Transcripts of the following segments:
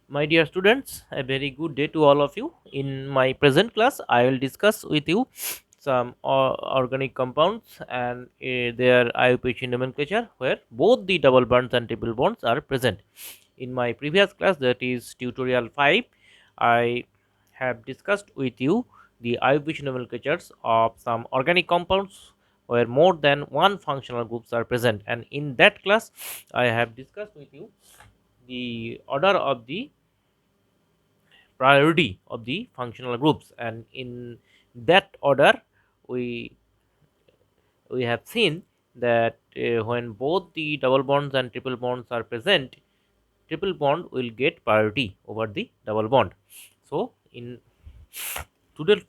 My dear students, a very good day to all of you. In my present class, I will discuss with you some organic compounds and their IUPAC nomenclature, where both the double bonds and triple bonds are present. In my previous class, that is tutorial 5, I have discussed with you the IUPAC nomenclatures of some organic compounds where more than one functional groups are present, and in that class, I have discussed with you the order of the priority of the functional groups, and in that order we we have seen that when both the double bonds and triple bonds are present, triple bond will get priority over the double bond. So in today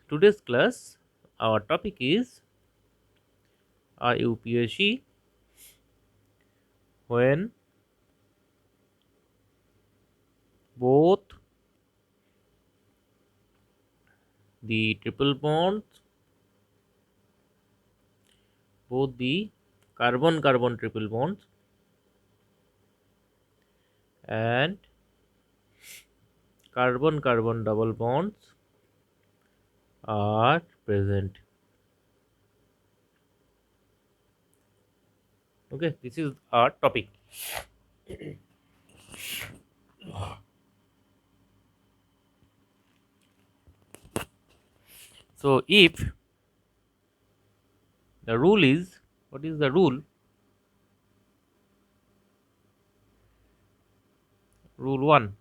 today's class, our topic is IUPAC when both the triple bonds, both the carbon carbon triple bonds and carbon carbon double bonds are present. Okay, this is our topic. So if the rule is, what is the rule? Rule 1: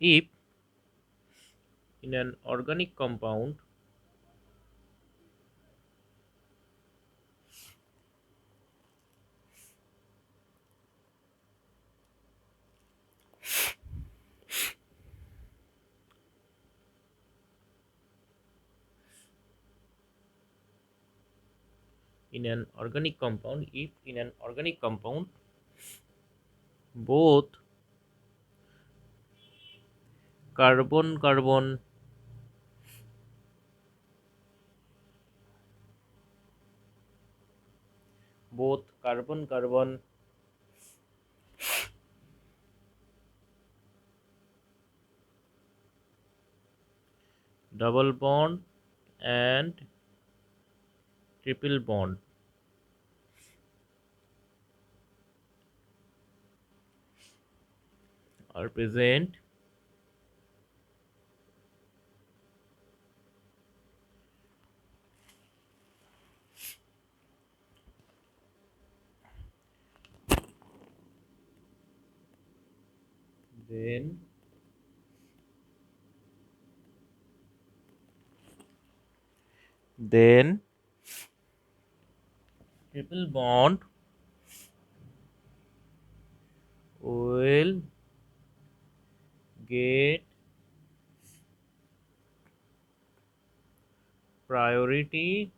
if in an organic compound if in an organic compound both carbon carbon both carbon carbon double bond and triple bond are present, then then triple bond will get priority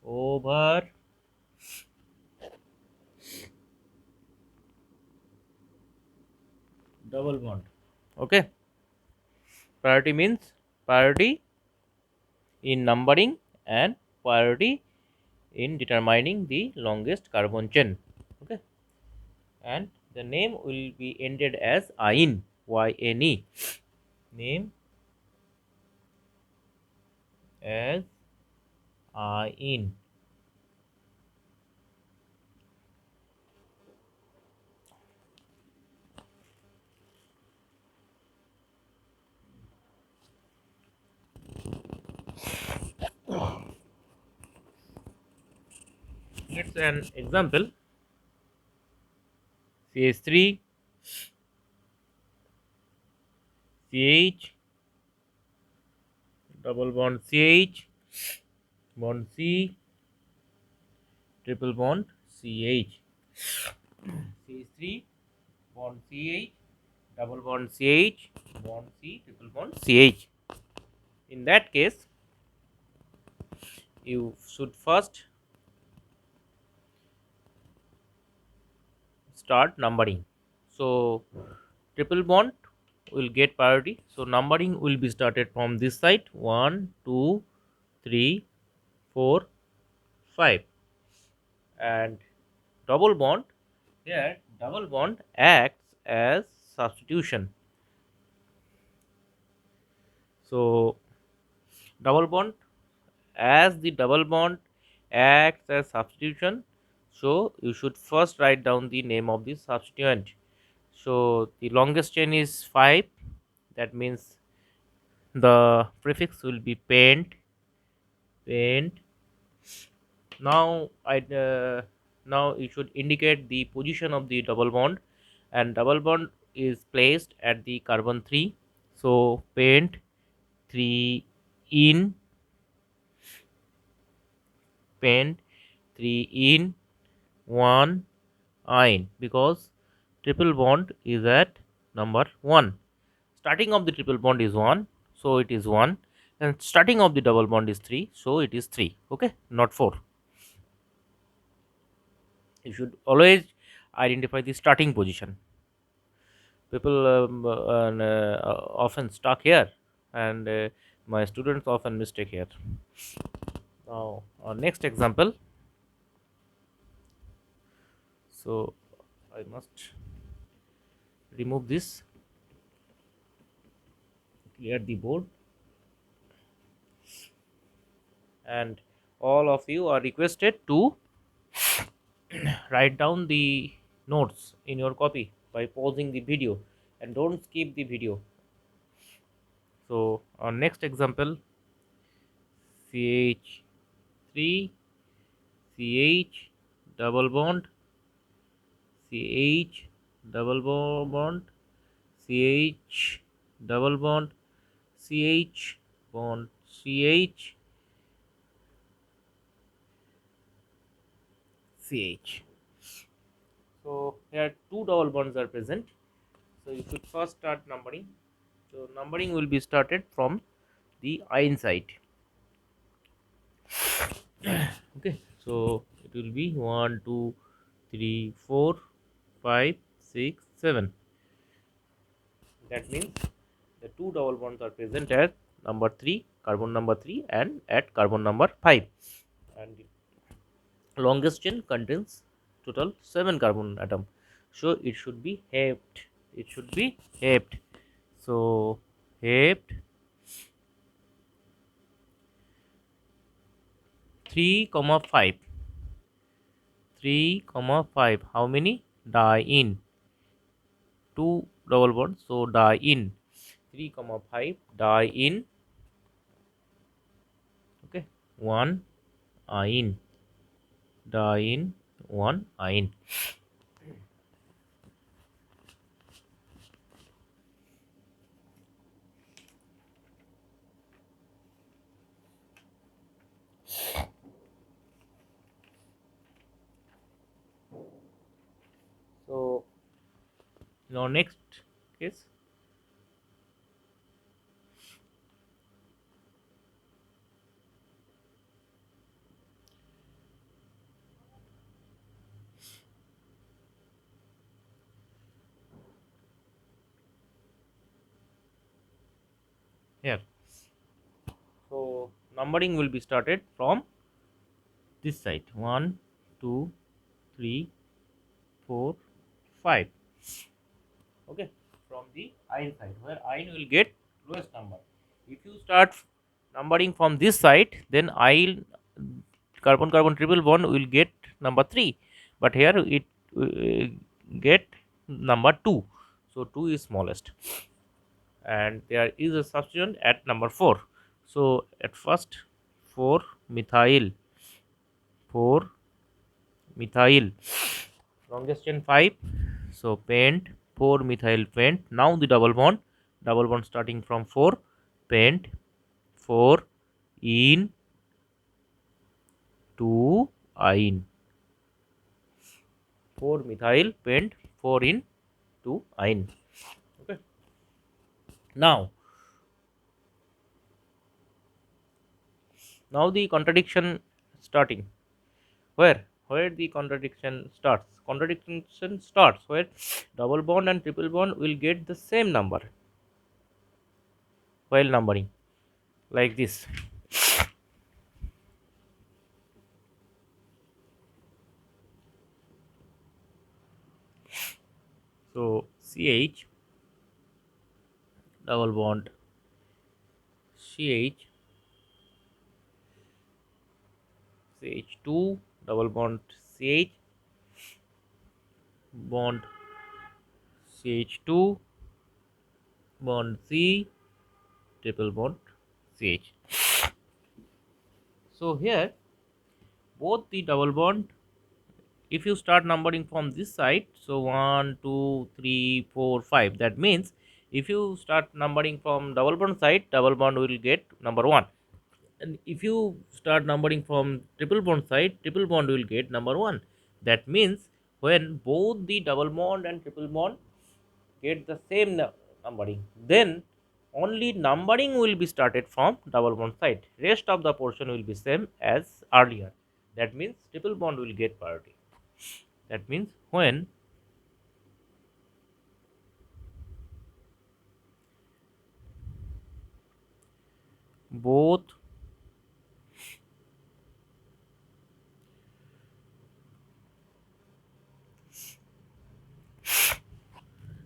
over double bond. Okay, priority means priority in numbering and priority in determining the longest carbon chain. Okay, and the name will be ended as ine, YNE. Name as ine. Let's an example: CH3, CH, double bond CH, bond C, triple bond CH. CH3, bond CH, double bond CH, bond C, triple bond CH. In that case, you should first start numbering. So triple bond will get priority. So numbering will be started from this side: 1, 2, 3, 4, 5, and double bond Here double bond acts as substitution. So double bond, as the double bond acts as substitution, so you should first write down the name of the substituent. So the longest chain is 5, that means the prefix will be paint. Now now you should indicate the position of the double bond, and double bond is placed at the carbon 3. So paint 3 in, paint 3 in, 1 in, because triple bond is at number 1. Starting of the triple bond is 1, so it is 1, and starting of the double bond is 3, so it is 3. Okay, not 4. You should always identify the starting position. People often stuck here, and my students often mistake here. Now our next example. So I must remove this, clear the board, and all of you are requested to write down the notes in your copy by pausing the video, and don't skip the video. So our next example, CH3, CH double bond, CH double bond, CH double bond, CH bond, CH, CH. So here two double bonds are present. So you should first start numbering. So numbering will be started from the iron side. Okay. So it will be 1, 2, 3, 4, 5, 6, 7. That means the two double bonds are present at number 3, carbon number 3, and at carbon number 5. And the longest chain contains total 7 carbon atom. So it should be halved. It should be halved. So halved 3 comma 5. 3 comma 5. How many? Die in. Two double bonds. So die in. 3 comma 5 die in. Okay. 1 in. Die in. 1 in. So now next case. Here. So numbering will be started from this side. 1, 2, 3, 4, 5. Okay, from the iron side, where iron will get lowest number. If you start numbering from this side, then iron, carbon carbon triple bond will get number 3, but here it get number 2. So 2 is smallest, and there is a substituent at number 4. So at first 4 methyl, 4 methyl, longest chain 5. So paint 4 methyl paint. Now the double bond starting from 4, paint 4 in 2 in, 4 methyl paint 4 in 2 in. Okay. Now the contradiction starting. Where the contradiction starts? Contradiction starts where double bond and triple bond will get the same number while numbering, like this. So CH double bond CH, CH2 double bond CH, bond CH2, bond C, triple bond CH. So here both the double bond, if you start numbering from this side, so 1 2 3 4 5, that means if you start numbering from double bond side, double bond will get number 1, and if you start numbering from triple bond side, triple bond will get number 1. That means when both the double bond and triple bond get the same numbering, then only numbering will be started from double bond side, rest of the portion will be same as earlier. That means triple bond will get priority. That means when both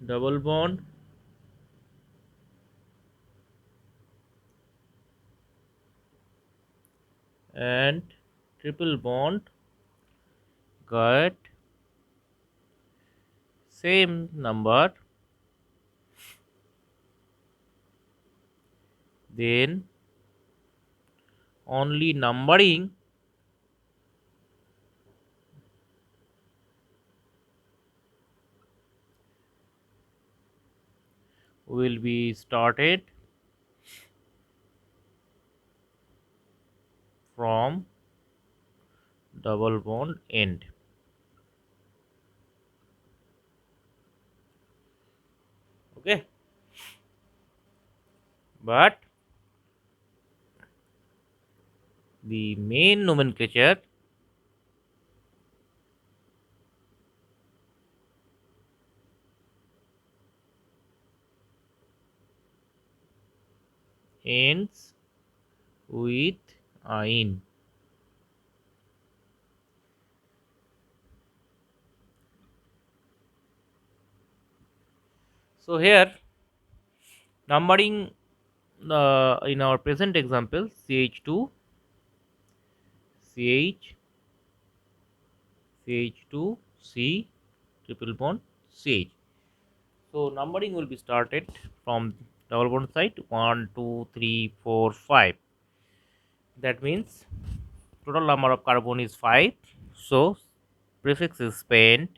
double bond and triple bond got same number, then only numbering will be started from double bond end. Okay, but the main nomenclature ends with in. So here numbering in our present example, CH2 CH CH2 C triple bond CH. So numbering will be started from double bond side, 1 2 3 4 5. That means total number of carbon is 5. So prefix is pent,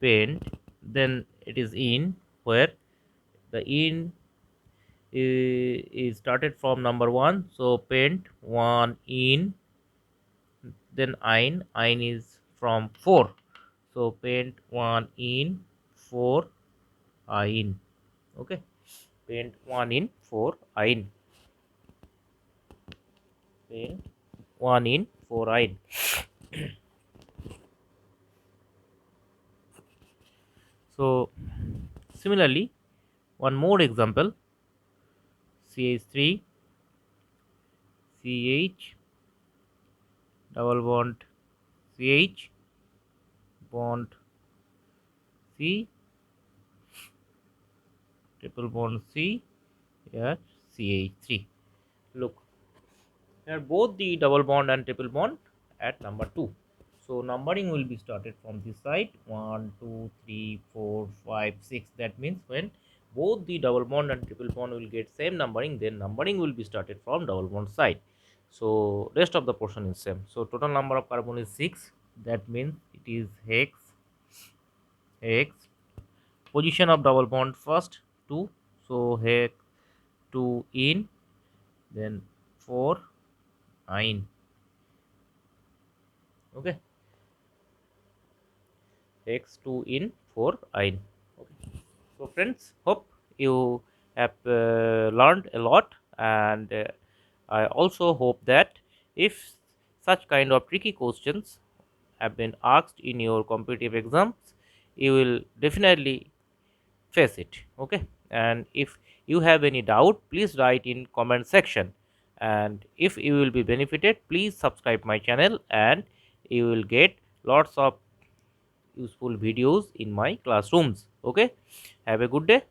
then it is in, where the in is started from number 1. So pent 1 in, then ein is from 4. So pent 1 in 4 ein. Okay, pent 1 in 4 ein, pent 1 in 4 ein. So similarly, one more example, CH3 CH double bond CH, bond C, triple bond C, here CH3. Look, here both the double bond and triple bond at number 2. So numbering will be started from this side, 1 2 3 4 5 6. That means when both the double bond and triple bond will get same numbering, then numbering will be started from double bond side. So rest of the portion is same. So total number of carbon is 6. That means it is hex. Position of double bond first 2. So hex 2 in, then 4 in. Okay, hex 2 in 4 in. Okay. So friends, hope you have learned a lot, and I also hope that if such kind of tricky questions have been asked in your competitive exams, you will definitely face it. Okay, and if you have any doubt, please write in comment section, and if you will be benefited, please subscribe my channel, and you will get lots of useful videos in my classrooms. Okay, have a good day.